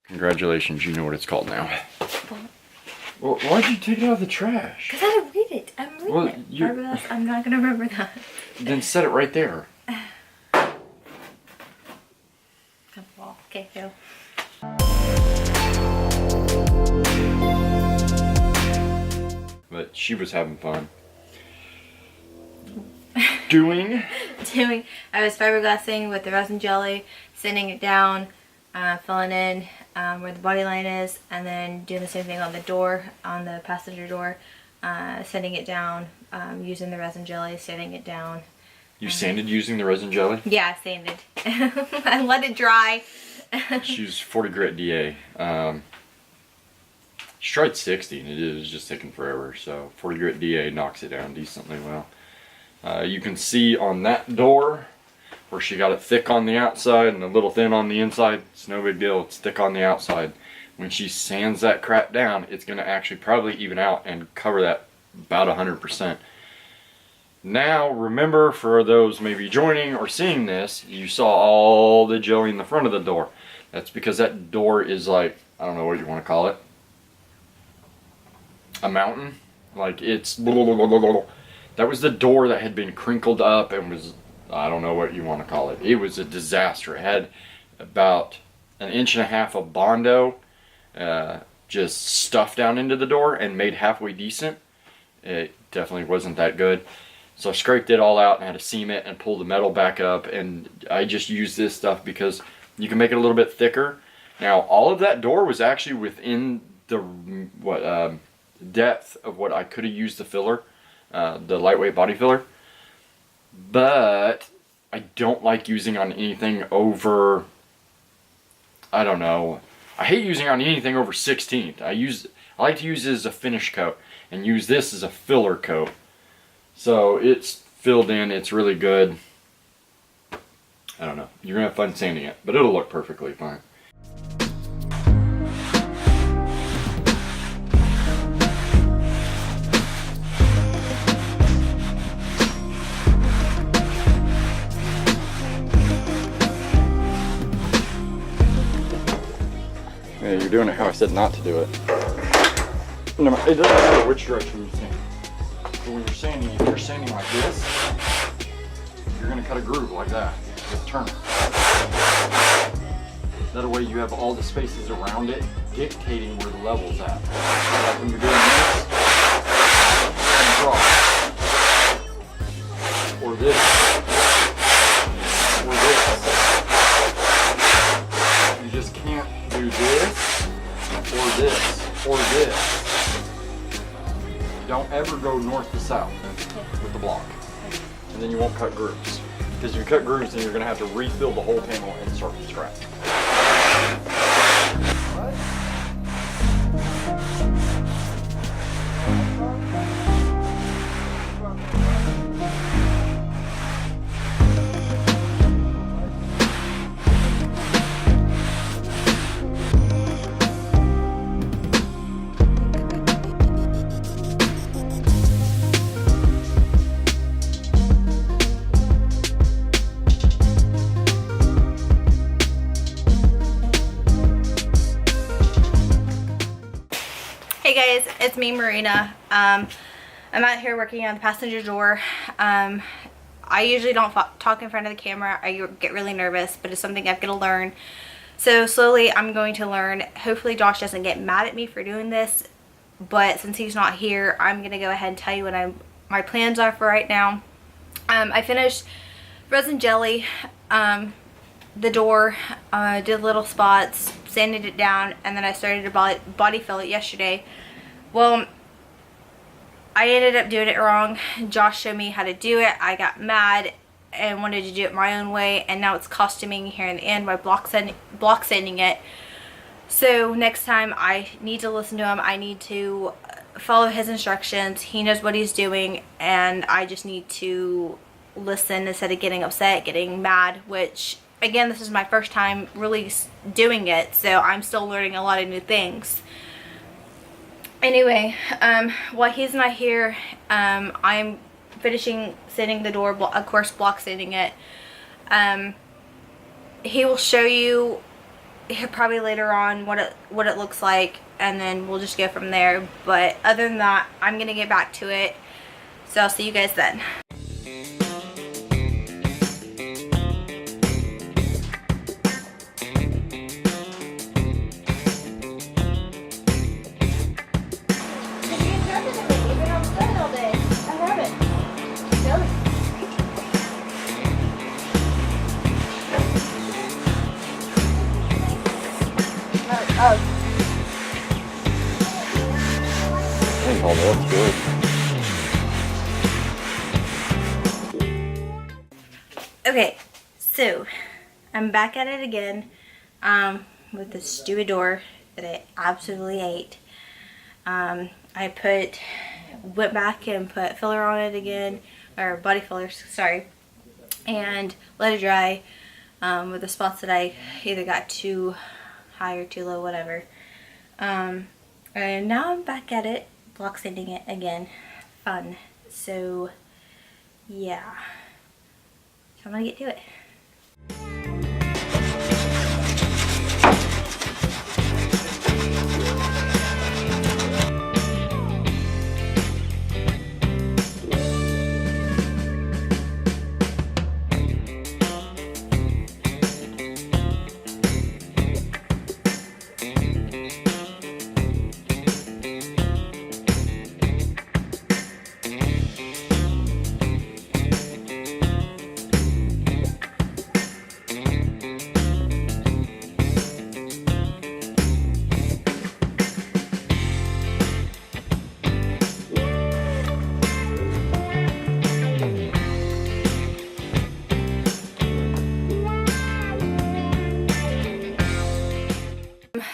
Congratulations, you know what it's called now. Well, why'd you take it out of the trash? Because I had to read it. I'm reading it. I realized I'm not going to remember that. Then set it right there. Okay, go. But she was having fun. Doing? I was fiberglassing with the resin jelly, sanding it down, filling in where the body line is, and then doing the same thing on the door, on the passenger door, sanding it down, using the resin jelly, sanding it down. You sanded using the resin jelly? Yeah, I sanded. I let it dry. She used 40 grit DA. She tried 60 and it was just taking forever, so 40 grit DA knocks it down decently well. You can see on that door where she got it thick on the outside and a little thin on the inside. It's no big deal, it's thick on the outside. When she sands that crap down, it's going to actually probably even out and cover that about 100%. Now, remember, for those maybe joining or seeing this, you saw all the jelly in the front of the door. That's because that door is like, I don't know what you want to call it, a mountain. Like, it's blah, blah, blah, blah, blah. That was the door that had been crinkled up and was, I don't know what you want to call it. It was a disaster. It had about 1.5 inches of Bondo just stuffed down into the door and made halfway decent. It definitely wasn't that good. So I scraped it all out and had to seam it and pull the metal back up, and I just used this stuff because you can make it a little bit thicker. Now, all of that door was actually within the depth of what I could have used the filler, the lightweight body filler. But I don't like using on anything over, I don't know. I hate using on anything over 16th. I like to use it as a finish coat and use this as a filler coat. So it's filled in, it's really good. I don't know, you're gonna have fun sanding it, but it'll look perfectly fine. Yeah, you're doing it how I said not to do it. No, it doesn't matter which direction you sand. So when you're sanding, if you're sanding like this, you're going to cut a groove like that. Just turn it. That way you have all the spaces around it dictating where the level's at. So like when you're doing this, and draw. Or this. Or this. You just can't do this, or this, or this. Don't ever go north to south with the block. And then you won't cut grooves. Because if you cut grooves, then you're going to have to refill the whole panel and start from scratch. Hey guys, it's me, Marina. I'm out here working on the passenger door. I usually don't talk in front of the camera. I get really nervous, but it's something I've got to learn. So slowly I'm going to learn. Hopefully Josh doesn't get mad at me for doing this, but since he's not here, I'm going to go ahead and tell you what my plans are for right now. I finished resin jelly the door, did little spots, sanded it down, and then I started to body fill it yesterday. Well, I ended up doing it wrong. Josh showed me how to do it. I got mad and wanted to do it my own way, and now it's costing me here in the end by block sanding it. So next time I need to listen to him. I need to follow his instructions. He knows what he's doing, and I just need to listen instead of getting upset, getting mad, which again, this is my first time really doing it, so I'm still learning a lot of new things. Anyway, while he's not here, I'm finishing sanding the door, of course block sanding it. He will show you probably later on what it looks like, and then we'll just go from there. But other than that, I'm gonna get back to it, so I'll see you guys then. Oh, that's good. Okay, so I'm back at it again with the stupid door that I absolutely hate. I went back and put filler on it again, or body filler, sorry, and let it dry with the spots that I either got too high or too low, whatever. And now I'm back at it, block sanding it again. Fun. So yeah, so I'm gonna get to it.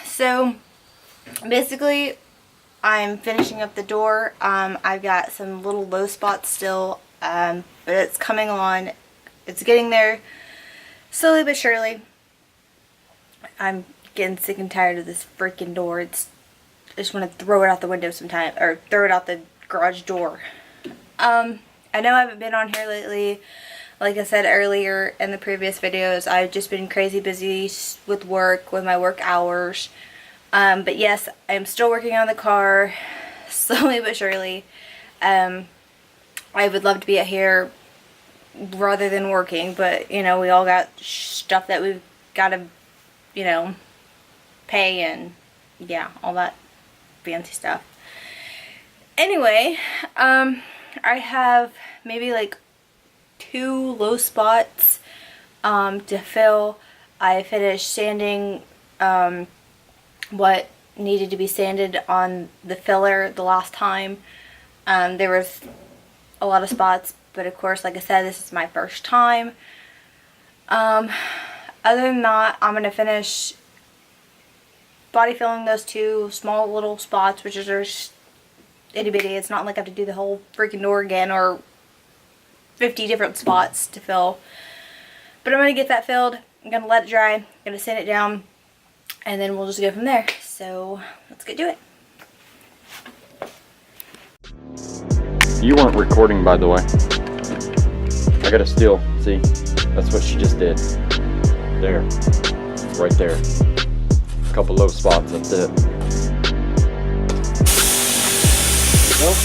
So basically I'm finishing up the door. I've got some little low spots still, but it's coming on. It's getting there slowly but surely. I'm getting sick and tired of this freaking door. I just want to throw it out the window sometime, or throw it out the garage door. I know I haven't been on here lately. Like I said earlier in the previous videos, I've just been crazy busy with work, with my work hours. But yes, I'm still working on the car, slowly but surely. I would love to be out here rather than working, but you know, we all got stuff that we've got to, you know, pay, and yeah, all that fancy stuff. Anyway, I have maybe like 2 low spots to fill. I finished sanding what needed to be sanded on the filler the last time. There was a lot of spots, but of course, like I said, this is my first time. Other than that, I'm going to finish body filling those 2 small little spots, which are just itty bitty. It's not like I have to do the whole freaking door again, or 50 different spots to fill. But I'm going to get that filled. I'm going to let it dry. I'm going to sand it down, and then we'll just go from there. So let's get to it. You weren't recording, by the way. I got a steal. See? That's what she just did. There. It's right there. A couple low spots. That's it. Nope.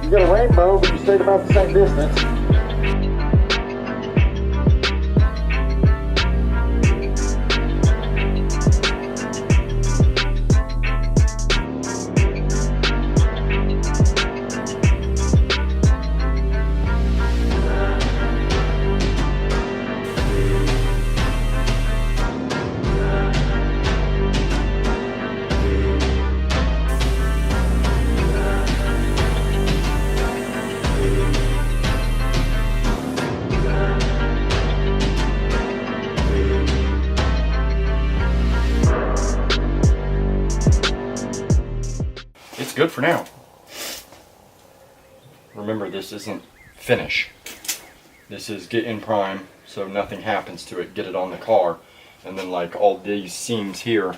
You got a rainbow, but you stayed about the same distance. Good for now. Remember, this isn't finish. This is get in prime, so nothing happens to it. Get it on the car, and then like all these seams here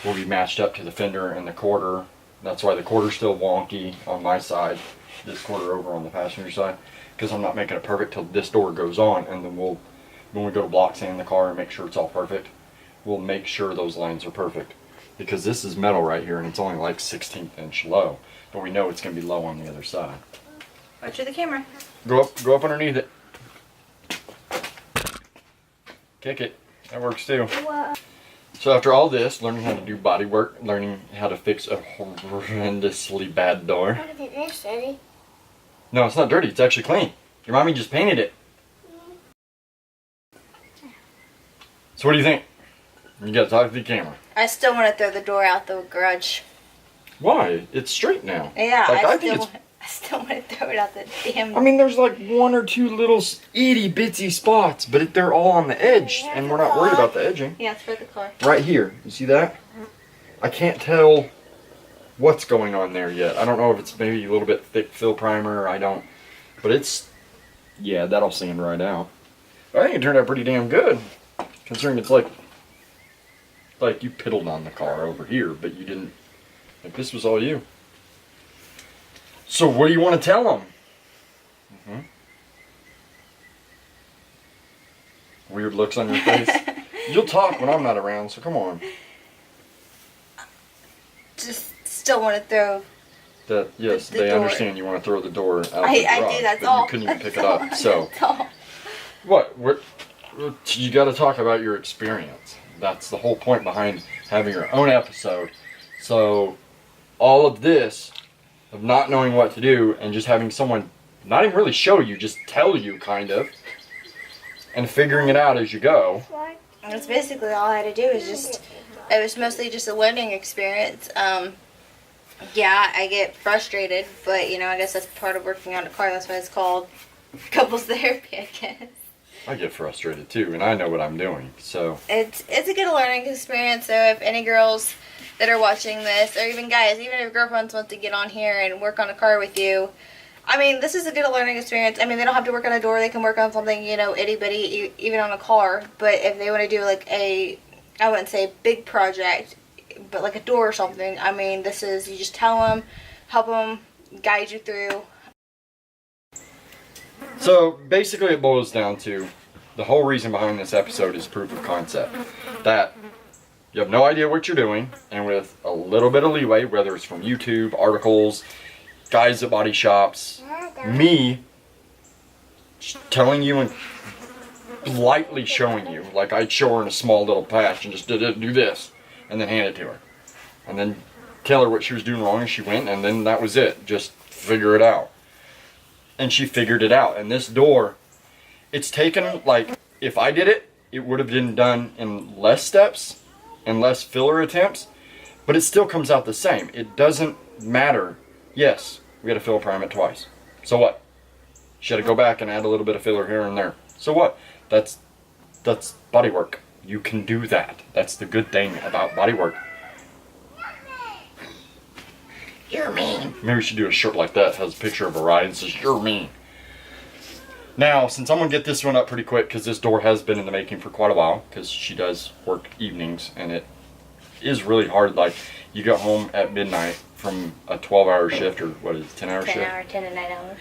will be matched up to the fender and the quarter. That's why the quarter's still wonky on my side. This quarter over on the passenger side. because I'm not making it perfect till this door goes on, and then when we go to block sand the car and make sure it's all perfect, we'll make sure those lines are perfect. Because this is metal right here and it's only like 1/16 inch low, but we know it's going to be low on the other side. Watch the camera. Go up underneath it. Kick it. That works too. What? So after all this, learning how to do body work, learning how to fix a horrendously bad door. Look at this, Eddie. No, it's not dirty. It's actually clean. Your mommy just painted it. So what do you think? You gotta talk to the camera. I still want to throw the door out the garage. Why? It's straight now. Yeah, Like, I still want to throw it out the damn. I mean, there's like one or two little itty bitsy spots, but they're all on the edge, and we're not worried about the edging. Yeah, it's for the car. Right here. You see that? I can't tell what's going on there yet. I don't know if it's maybe a little bit thick fill primer. I don't. But it's, yeah, that'll sand right out. I think it turned out pretty damn good, considering it's like you piddled on the car over here, but you didn't. Like, this was all you. So what do you want to tell them? Weird looks on your face. You'll talk when I'm not around, so come on. Just still want to throw. That yes, The they door. understand you want to throw the door out the I garage, do. That's but all. you couldn't even That's pick it all. up. So That's all. what? You got to talk about your experience. That's the whole point behind having your own episode. So all of this of not knowing what to do and just having someone not even really show you, just tell you kind of, and figuring it out as you go. That's basically all I had to do. It was mostly just a learning experience. Yeah, I get frustrated, but you know, I guess that's part of working on a car. That's why it's called couples therapy, I guess. I get frustrated too, and I know what I'm doing. So It's a good learning experience. So if any girls that are watching this, or even guys, even if girlfriends want to get on here and work on a car with you, I mean, this is a good learning experience. I mean, they don't have to work on a door. They can work on something, you know, itty bitty, even on a car. But if they want to do like I wouldn't say big project, but like a door or something, I mean, this is, you just tell them, help them, guide you through. So basically it boils down to the whole reason behind this episode is proof of concept. That you have no idea what you're doing, and with a little bit of leeway, whether it's from YouTube, articles, guys at body shops, me telling you and lightly showing you, like I'd show her in a small little patch and just do this, and then hand it to her. And then tell her what she was doing wrong, and she went, and then that was it. Just figure it out. And she figured it out. And this door, it's taken, like, if I did it, it would have been done in less steps and less filler attempts, but it still comes out the same. It doesn't matter. Yes, we had to fill prime it twice. So what? She had to go back and add a little bit of filler here and there. So what? That's body work. You can do that. That's the good thing about body work. You're mean. Maybe we should do a shirt like that. It has a picture of a ride and says, "You're mean." Now, since I'm going to get this one up pretty quick, because this door has been in the making for quite a while, because she does work evenings, and it is really hard. Like, you get home at midnight from a 12-hour shift, or what is it, 10-hour shift? 10 to 9 hours.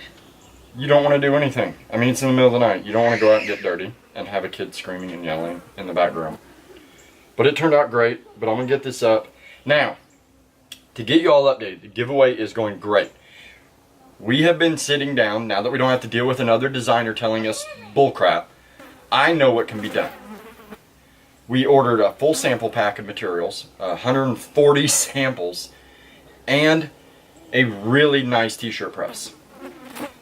You don't want to do anything. I mean, it's in the middle of the night. You don't want to go out and get dirty and have a kid screaming and yelling in the back room. But it turned out great, but I'm going to get this up. Now, to get you all updated, the giveaway is going great. We have been sitting down, now that we don't have to deal with another designer telling us bullcrap, I know what can be done. We ordered a full sample pack of materials, 140 samples, and a really nice t-shirt press.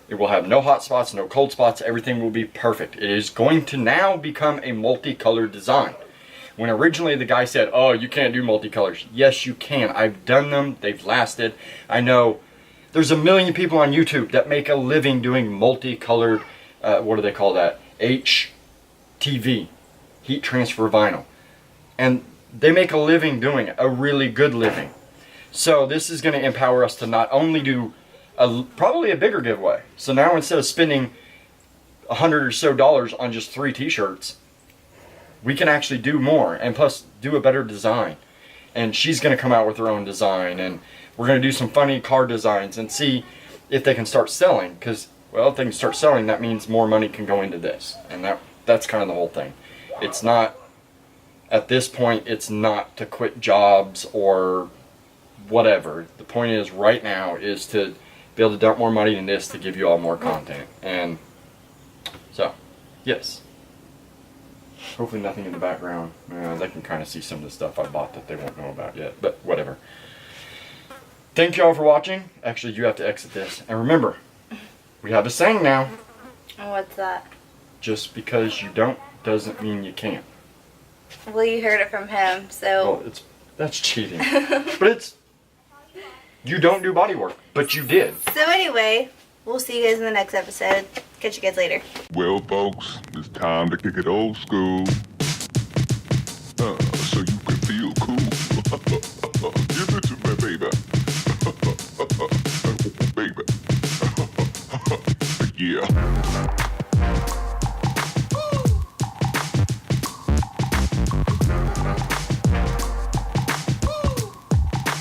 It will have no hot spots, no cold spots, everything will be perfect. It is going to now become a multicolored design. When originally the guy said, "Oh, you can't do multicolors." Yes, you can. I've done them. They've lasted. I know there's a million people on YouTube that make a living doing multicolored, what do they call that? HTV, heat transfer vinyl. And they make a living doing it, a really good living. So this is going to empower us to not only do probably a bigger giveaway. So now instead of spending $100 or so on just 3 t-shirts, we can actually do more, and plus do a better design. And she's going to come out with her own design, and we're going to do some funny car designs and see if they can start selling. Because Well, if they can start selling, that means more money can go into this. And that's kind of the whole thing. It's not, at this point, it's not to quit jobs or whatever. The point is, right now, is to be able to dump more money in this to give you all more content. And so, yes. Hopefully nothing in the background. They can kind of see some of the stuff I bought that they won't know about yet, but whatever. Thank you all for watching. Actually, you have to exit this. And remember, we have a saying now. What's that? Just because you don't doesn't mean you can't. Well, you heard it from him, so... Well, that's cheating. But you don't do body work, but you did. So anyway, we'll see you guys in the next episode. Catch you guys later. Well, folks, it's time to kick it old school.